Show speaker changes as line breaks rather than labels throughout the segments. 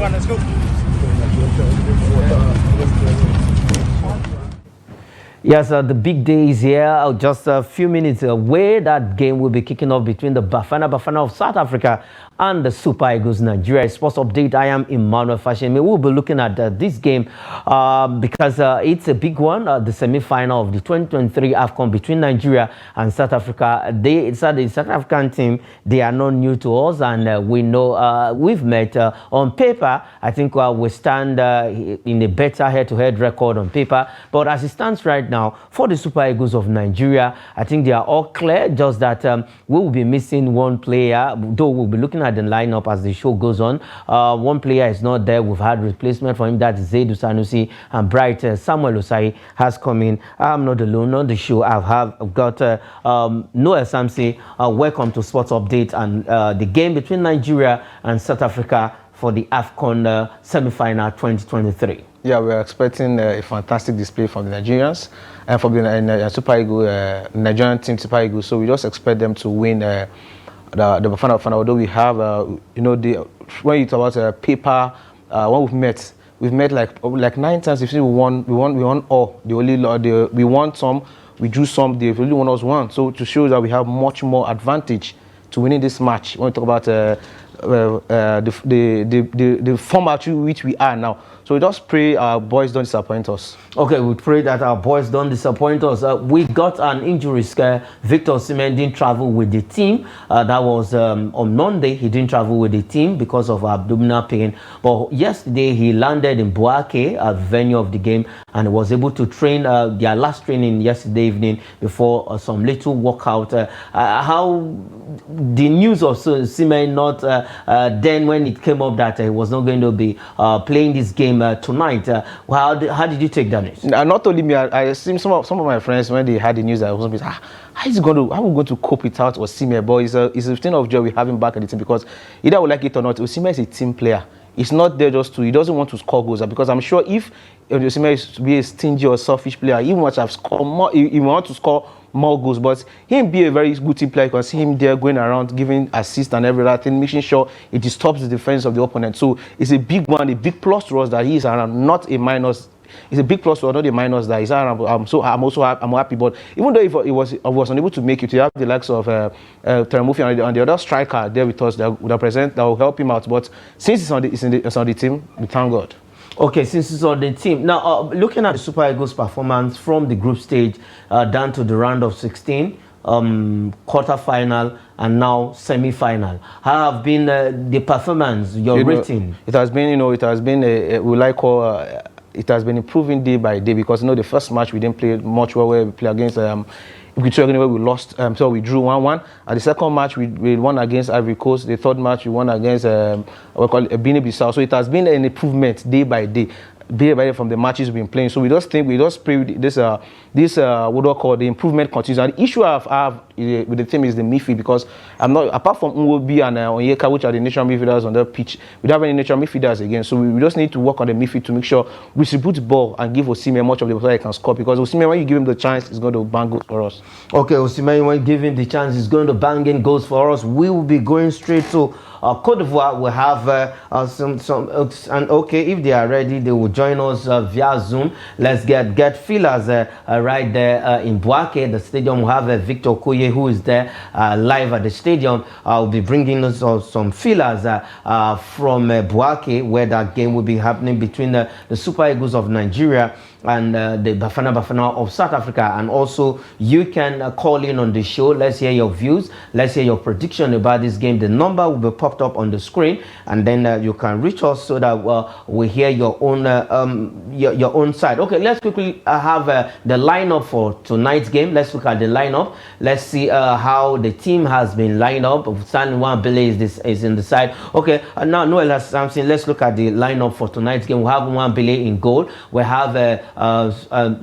Everyone, let's go.
Yes, the big day is here. Just a few minutes away, that game will be kicking off between the Bafana of South Africa and the Super Eagles Nigeria. Sports update. I am Emmanuel Fashion. We'll be looking at this game because it's a big one. The semi-final of the 2023 AFCON between Nigeria and South Africa. The South African team, they are not new to us, and we know we've met on paper. I think we stand in a better head-to-head record on paper. But as it stands right now, for the Super Eagles of Nigeria, I think they are all clear, just that we will be missing one player, though we'll be looking at the lineup as the show goes on. One player is not there. We've had replacement for him, that is Zaidu Sanusi, and Bright Samuel Osai has come in. I'm not alone on the show. I've got Noel Samsi. Welcome to Sports Update and the game between Nigeria and South Africa for the AFCON semi-final 2023.
Yeah, we're expecting a fantastic display from the Nigerians and from the Super Eagles, Nigerian team Super Eagles. So we just expect them to win the Bafana. Although we have, when you talk about paper, when we've met like 9 times. If we won all. We won some, we drew some. They really won us one. So to show that we have much more advantage to winning this match. When we talk about the format which we are now. So we just pray our boys don't disappoint us.
Okay, we pray that our boys don't disappoint us. We got an injury scare. Victor Osimhen didn't travel with the team. That was on Monday. He didn't travel with the team because of abdominal pain. But yesterday he landed in Buake, at the venue of the game, and was able to train their last training yesterday evening before some little workout. How the news of Osimhen not then when it came up that he was not going to be playing this game tonight. How did you take that news?
Not only me, I seen some of my friends when they had the news. I was like, how are we going to cope without Osimhen? But it's a thing of joy we have him back at the team, because either we like it or not, Osimhen is a team player. It's not there just he doesn't want to score goals, because I'm sure if Osimhen is to be a stingy or selfish player, he must have scored more. He wants to score more goals, but him be a very good team player. You can see him there going around giving assists and everything, making sure it disturbs the defense of the opponent. So it's a big one, a big plus to us that he is around, not a minus. It's a big plus to us, not a minus that he's around. I'm happy. But even though if I was unable to make it, you have the likes of Teramufi and the other striker there with us that will help him out. But since it's on the team, we thank God.
Okay, since it's on the team. Now, looking at the Super Eagles' performance from the group stage down to the round of 16, quarter-final, and now semi-final. How have been the performance, your rating?
It has been, it has been improving day by day, because the first match we didn't play much well, where we play against where we lost, so we drew 1-1. And the second match we won against Ivory Coast. The third match we won against Guinea-Bissau. So it has been an improvement day by day from the matches we've been playing. So we just pray this what do I call the improvement continues. And the issue I have with the team is the midfield, because I'm not, apart from Nwobi and Onyeka, which are the natural midfielders on the pitch, we don't have any natural midfielders again. So we just need to work on the midfield to make sure we distribute the ball and give Osimhen much of the player he can score, because Osimhen, when you give him the chance, he's going to bang goals for us.
Okay, Osimhen, when you give him the chance, he's going to bang in goals for us. We will be going straight to Cote d'Ivoire. We have and okay, if they are ready, they will join us via Zoom. Let's get feelers right there in Buake, the stadium. We have Victor Okoye, who is there live at the stadium. I'll be bringing us some feelers from Buake, where that game will be happening between the Super Eagles of Nigeria and the Bafana of South Africa. And also, you can call in on the show. Let's hear your views. Let's hear your prediction about this game. The number will be popped up on the screen, and then you can reach us so that we hear your own side. Okay, let's quickly have the lineup for tonight's game. Let's look at the lineup. Let's see how the team has been lined up. Stanley Nwabele is in the side. Okay, now Noel has something. Let's look at the lineup for tonight's game. We have Nwabele in goal. We have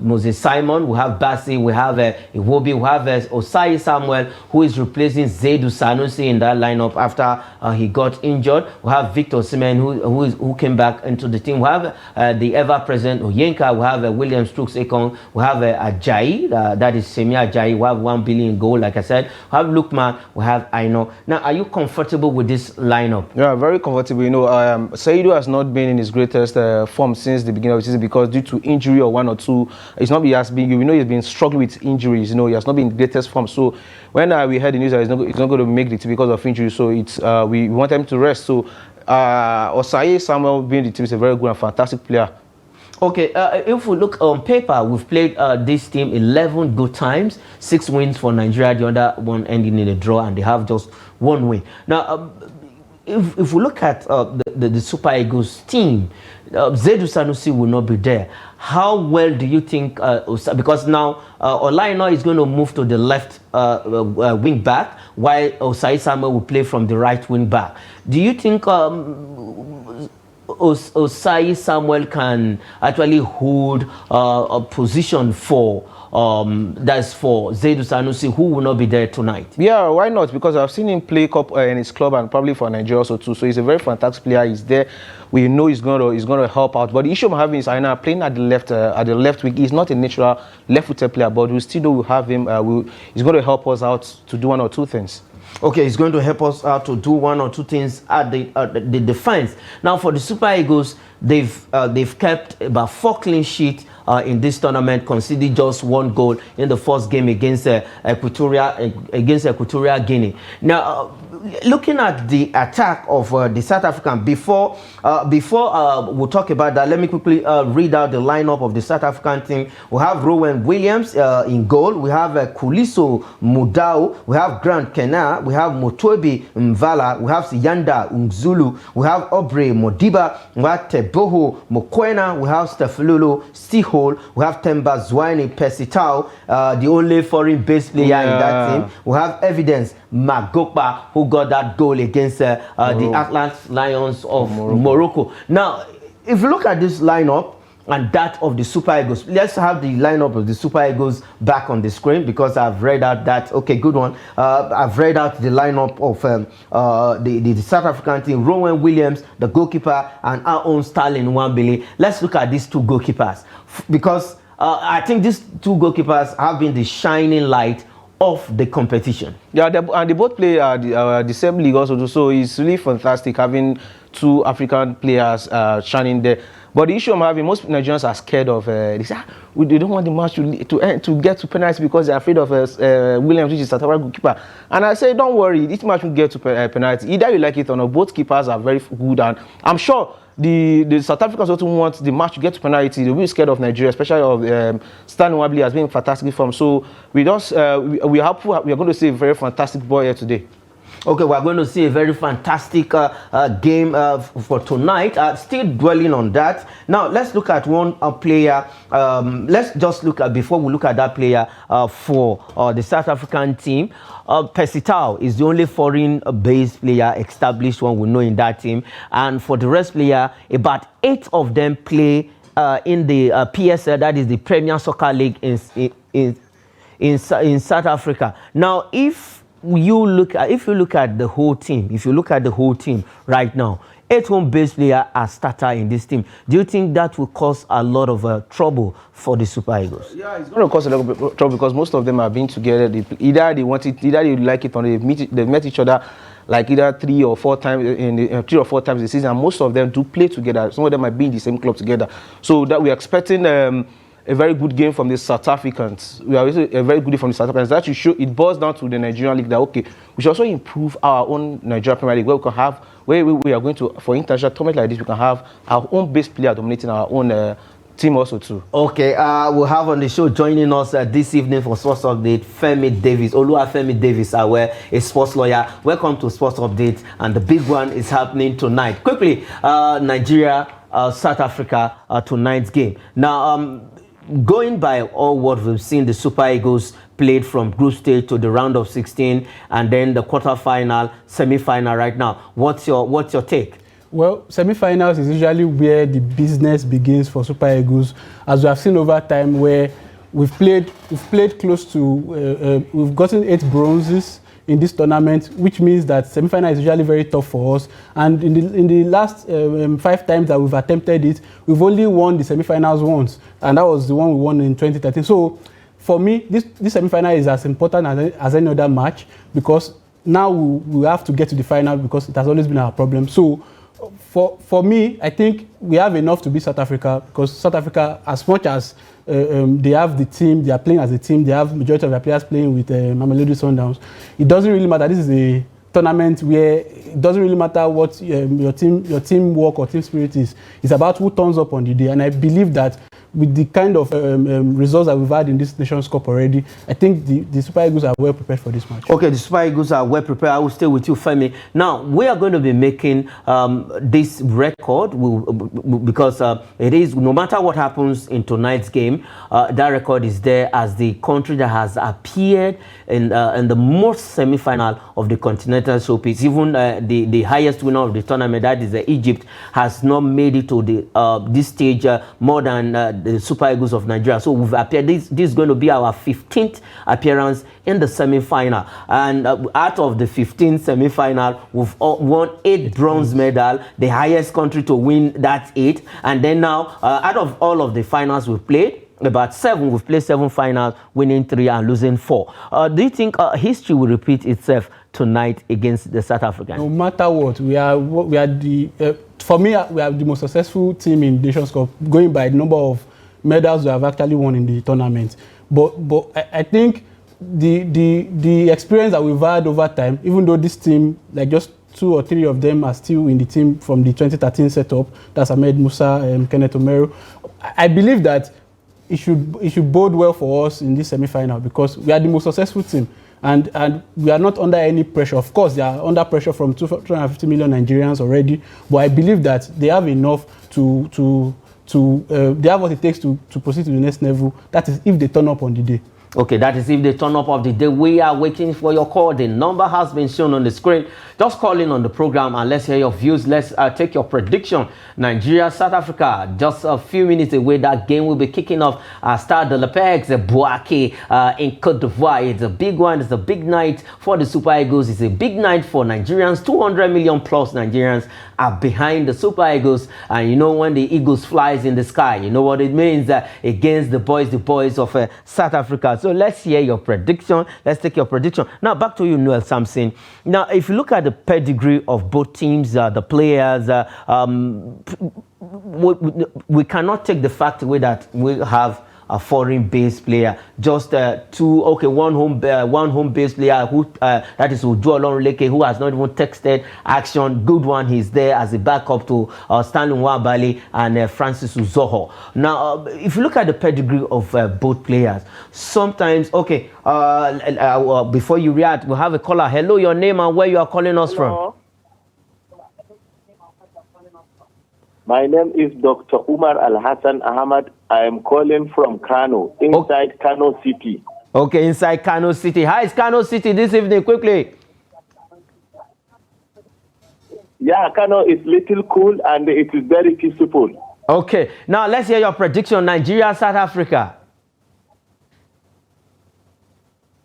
Moses Simon, we have Bassi, we have Iwobi, we have Osai Samuel, who is replacing Zaidu Sanusi in that lineup after he got injured. We have Victor Osimhen, who came back into the team. We have the ever-present Oyenka, we have William Strooks Ekong, we have Ajayi, that is Semi Ajayi, we have 1 billion goal, like I said. We have Lukman, we have Aino. Now, are you comfortable with this lineup?
Yeah, very comfortable. You know, Saidu has not been in his greatest form since the beginning of the season because due to injury or one or two, it's not he has been. You know, he's been struggling with injuries. You know, he has not been in greatest form. So when we heard the news that he's not going to make the team because of injury, so it's we want him to rest. So Osayi Samuel being the team is a very good and fantastic player.
Okay, if we look on paper, we've played this team 11 good times, 6 wins for Nigeria, the other one ending in a draw, and they have just 1 win. Now, if we look at the Super Eagles team, Zaidu Sanusi will not be there. How well do you think, because now Olaina is going to move to the left wing back, while Osayi Samuel will play from the right wing back. Do you think Osayi Samuel can actually hold a position for that's for Zaidu Sanusi, who will not be there tonight? Yeah,
why not? Because I've seen him play cup in his club and probably for Nigeria also too. So he's a very fantastic player. He's there. We know he's going to help out. But the issue I'm having is Aina playing at the left wing. He's not a natural left-footed player, but we still do have him. He's going to help us out to do 1 or 2 things.
Okay, he's going to help us out to do 1 or 2 things at the defense. Now, for the Super Eagles, they've kept about 4 clean sheets in this tournament, conceded just 1 goal in the first game against Equatorial Guinea. Now, looking at the attack of the South African, before we'll talk about that, let me quickly read out the lineup of the South African team. We have Rowan Williams in goal. We have Kuliso Mudau. We have Grant Kena. We have Motobi Mvala. We have Siyanda Umzulu. We have Aubrey Modiba. We have Teboho Mokwena. We have Stefululu Stihol. We have Temba Zwaini Pesitao, the only foreign-based player in that team. We have evidence Magopa, who got that goal against the Atlas Lions of Morocco. Now, if you look at this lineup and that of the Super Eagles, let's have the lineup of the Super Eagles back on the screen, because I've read out that, okay, good one. I've read out the lineup of the South African team: Rowan Williams, the goalkeeper, and our own Sterling Nwabili. Let's look at these 2 goalkeepers, because I think these 2 goalkeepers have been the shining light of the competition.
Yeah, and they both play the same league also, so it's really fantastic having 2 African players shining there. But the issue I'm having, most Nigerians are scared of, they say, they don't want the match to get to penalties because they're afraid of Williams, which is South African goalkeeper. And I say, don't worry, this match will get to penalty. Either you like it or not, both keepers are very good, and I'm sure the South Africans also want the match to get to penalty. They're really scared of Nigeria, especially of Stan Nwabili has been fantastic form. So we are going to see a very fantastic ball here today.
Okay, we're going to see a very fantastic game for tonight. Still dwelling on that. Now, let's look at one player. Let's just look at, before we look at that player for the South African team. Pesitao is the only foreign-based player, established one we know in that team. And for the rest player, about 8 of them play in the PSL, that is the Premier Soccer League in South Africa. Now, if you look at the whole team, right now, 8 home-based players are starter in this team. Do you think that will cause a lot of trouble for the Super Eagles?
Yeah, it's going to cause a lot of trouble because most of them have been together. Either they want it, either they like it, or they've met each other like either 3 or 4 times in 3 or 4 times this season. And most of them do play together. Some of them might be in the same club together. So that we're expecting a very good game from the South Africans. We are also a very good game from the South Africans. That should show, it boils down to the Nigerian league that, okay, we should also improve our own Nigerian Premier League, where we can have, where we are going to, for international tournament like this, we can have our own base player dominating our own team also too. Okay,
we'll have on the show joining us this evening for Sports Update, Femi Davis. Femi Davis, a sports lawyer. Welcome to Sports Update, and the big one is happening tonight. Quickly, Nigeria, South Africa, tonight's game. Now, going by all what we've seen, the Super Eagles played from group stage to the round of 16, and then the quarterfinal, semi-final right now. What's your take?
Well, semi-finals is usually where the business begins for Super Eagles, as we have seen over time, where we've played close to, we've gotten 8 bronzes in this tournament, which means that semi-final is usually very tough for us. And in the last 5 times that we've attempted it, we've only won the semi-finals once, and that was the one we won in 2013. So for me, this semi-final is as important as any other match, because now we have to get to the final, because it has always been our problem. So for me, I think we have enough to beat South Africa, because South Africa, as much as they have the team, they are playing as a team, they have majority of their players playing with Mamelodi Sundowns. It doesn't really matter. This is a tournament where it doesn't really matter what your teamwork or team spirit is. It's about who turns up on the day, and I believe that with the kind of results that we've had in this Nations Cup already, I think the Super Eagles are well prepared for this match.
Okay, the Super Eagles are well prepared. I will stay with you, Femi. Now, we are going to be making this record because it is, no matter what happens in tonight's game, that record is there as the country that has appeared in the most semi-final of the Continental Showpiece. Even the highest winner of the tournament, that is Egypt, has not made it to this stage more than the Super Eagles of Nigeria. So we've appeared. This is going to be our 15th appearance in the semi-final, and out of the 15th semi-final, we've won 8 bronze medals, the highest country to win that 8. And then now, out of all of the finals we've played, about 7, we've played 7 finals, winning 3 and losing 4. Do you think history will repeat itself tonight against the South Africans?
No matter what, we are the for me, we are the most successful team in Nations Cup, going by the number of medals we have actually won in the tournament. But I think the experience that we've had over time, even though this team, like just 2 or 3 of them are still in the team from the 2013 setup, that's Ahmed Musa, Kenneth Omeru, I believe that it should bode well for us in this semi-final, because we are the most successful team, and we are not under any pressure. Of course, they are under pressure from 250 million Nigerians already, but I believe that they have enough they have what it takes to proceed to the next level. That is if they turn up on the day.
Okay, that is if they turn up of the day. We are waiting for your call. The number has been shown on the screen. Just call in on the program and let's hear your views. Let's take your prediction. Nigeria, South Africa, just a few minutes away. That game will be kicking off. Stade de la Paix, Bouaké in Côte d'Ivoire. It's a big one. It's a big night for the Super Eagles. It's a big night for Nigerians. 200 million plus Nigerians are behind the Super Eagles. And you know, when the Eagles flies in the sky, you know what it means against the boys of South Africa. So let's hear your prediction. Let's take your prediction. Now, back to you, Noel Samson. Now, if you look at the pedigree of both teams, the players, we cannot take the fact away that we have a foreign-based player. Just one home-based player who that is Uju Olorunleke, who has not even texted action. Good one, he's there as a backup to Stanley Nwabali and Francis Uzoho. Now, if you look at the pedigree of both players, sometimes before you react, we have a caller. Hello, your name and where you are calling us from.
My name is Dr. Umar Al-Hassan Ahmad. I am calling from Kano, inside Kano City.
Okay, inside Kano City. How is Kano City this evening, quickly?
Yeah, Kano is little cool and it is very peaceful.
Okay, now let's hear your prediction. Nigeria, South Africa.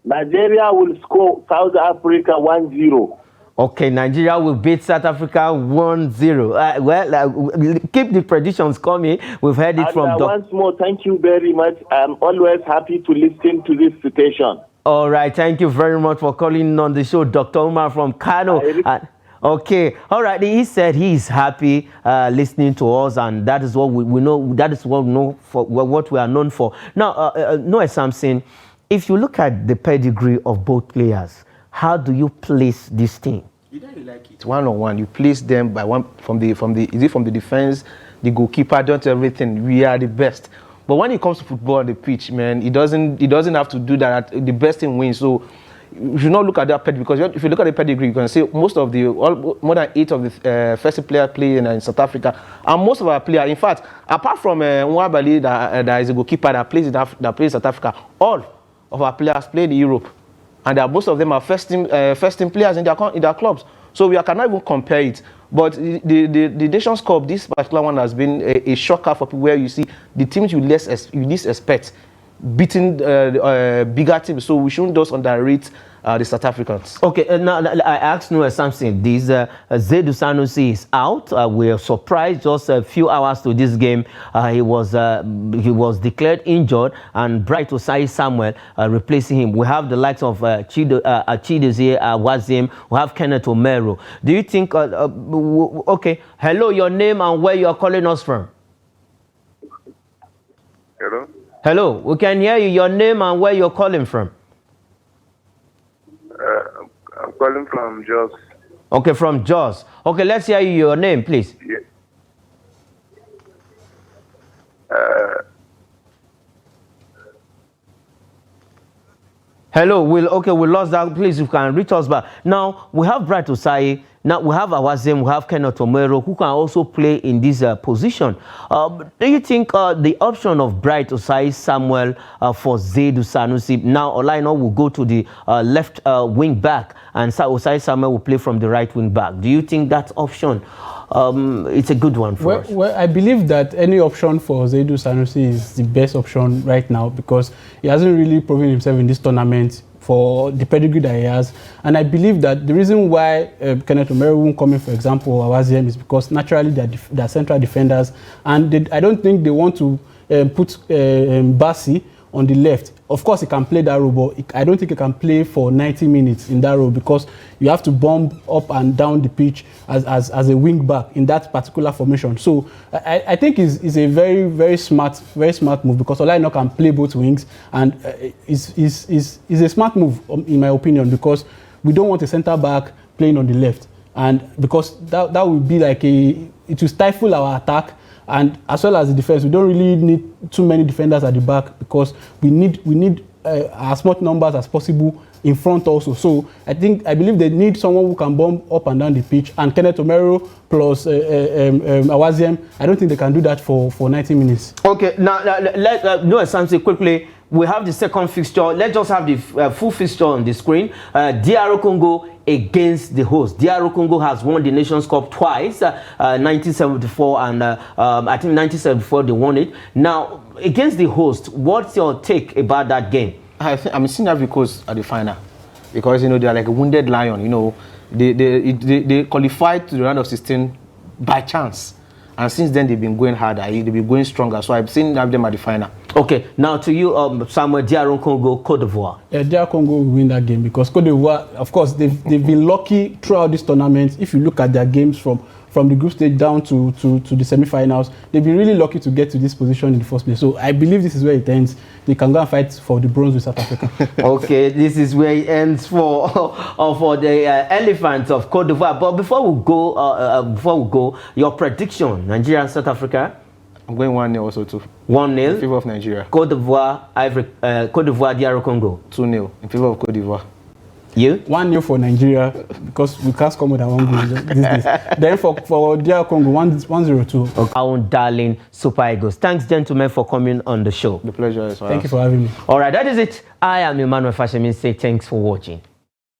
Nigeria
will score South Africa 1-0.
Okay, Nigeria will beat South Africa 1-0. Keep the predictions coming. We've heard it from
once more, thank you very much. I'm always happy to listen to this station.
All right, thank you very much for calling on the show, Dr. Umar from Kano. Okay, all right. He said he is happy listening to us, and that is what we know. That is what we know for what we are known for. Now, Noah Samson, if you look at the pedigree of both players, how do you place this team?
You don't like it. One-on-one, you place them by one from the defense, the goalkeeper, don't everything. We are the best. But when it comes to football on the pitch, man, it doesn't have to do that. The best team wins. So you should not look at that pedigree, because if you look at the pedigree, you can see more than 8 of the first player playing in South Africa, and most of our players, in fact, apart from Nwabali, that is a goalkeeper that plays in South Africa, all of our players played in Europe. And most of them are first team players in their clubs. So we cannot even compare it. But the Nations Cup, this particular one has been a shocker for people, where you see the teams you least expect beating bigger teams. So we shouldn't just underrate the South Africans.
Okay, now I asked Noah something. This Zedu Sanusi is out. We are surprised. Just a few hours to this game, he was declared injured, and Bright Osai Samuel replacing him. We have the likes of Chidozie Wazim. We have Kenneth Omero. Do you think? Okay, hello, your name and where you are calling us from?
Hello?
Hello, we can hear you. Your name and where you're calling from?
I'm calling from Jos.
Okay, from Jos. Okay, let's hear your name, please.
Yeah.
Hello, we lost that. Please, you can reach us back. Now, we have Bright Osai. Now, we have Awazim, we have Kenneth Omero, who can also play in this position. Do you think the option of Bright Osai Samuel for Zedu Sanusi, now Olaino will go to the left wing back, and Osai Samuel will play from the right wing back? Do you think that option it's a good one for us?
Well, I believe that any option for Zedu Sanusi is the best option right now, because he hasn't really proven himself in this tournament for the pedigree that he has. And I believe that the reason why Kenneth Omero won't come in, for example, or Awaziem, is because naturally they're central defenders, and I don't think they want to put Bassi on the left. Of course, he can play that role, but I don't think he can play for 90 minutes in that role, because you have to bomb up and down the pitch as a wing back in that particular formation. So I think it's a very smart move, because Olaino can play both wings, and it's a smart move in my opinion, because we don't want a centre back playing on the left, and because that would be like it will stifle our attack. And as well as the defense, we don't really need too many defenders at the back, because we need as much numbers as possible in front also. So I believe they need someone who can bomb up and down the pitch. And Kenneth Omero plus Awaziem, I don't think they can do that for 90 minutes.
Okay, now let's know something quickly. We have the second fixture. Let's just have the full fixture on the screen. DR Congo against the host. DR Congo has won the Nations Cup twice, 1974 and I think 1974 they won it. Now, against the host, what's your take about that game?
I'm seeing that because at the final, because you know they are like a wounded lion. You know, they qualified to the round of 16 by chance. And since then, they've been going harder. They've been going stronger. So I've seen them at the final. Okay, now to you, Samuel, DR Congo, Cote d'Ivoire. Yeah,
DR Congo will win that game, because Cote d'Ivoire, of course, they've been lucky throughout this tournament. If you look at their games from the group stage down to the semi-finals, they've been really lucky to get to this position in the first place. So I believe this is where it ends. They can go and fight for the bronze with South Africa.
Okay, this is where it ends for the Elephants of Cote d'Ivoire. But before we go, your prediction, Nigeria and South Africa?
I'm going 1-0 also too.
1-0
in favor of Nigeria.
Cote d'Ivoire, DR Congo.
2-0 in favor of Cote d'Ivoire.
You?
1-0 for Nigeria, because we can't score more than 1 goal these days. Then for DR Congo, 1-0 too.
Okay. Our own darling Super Eagles. Thanks, gentlemen, for coming on the show.
The pleasure is ours.
Thank you for having me.
All right, that is it. I am Emmanuel Fashemin. Say thanks for watching.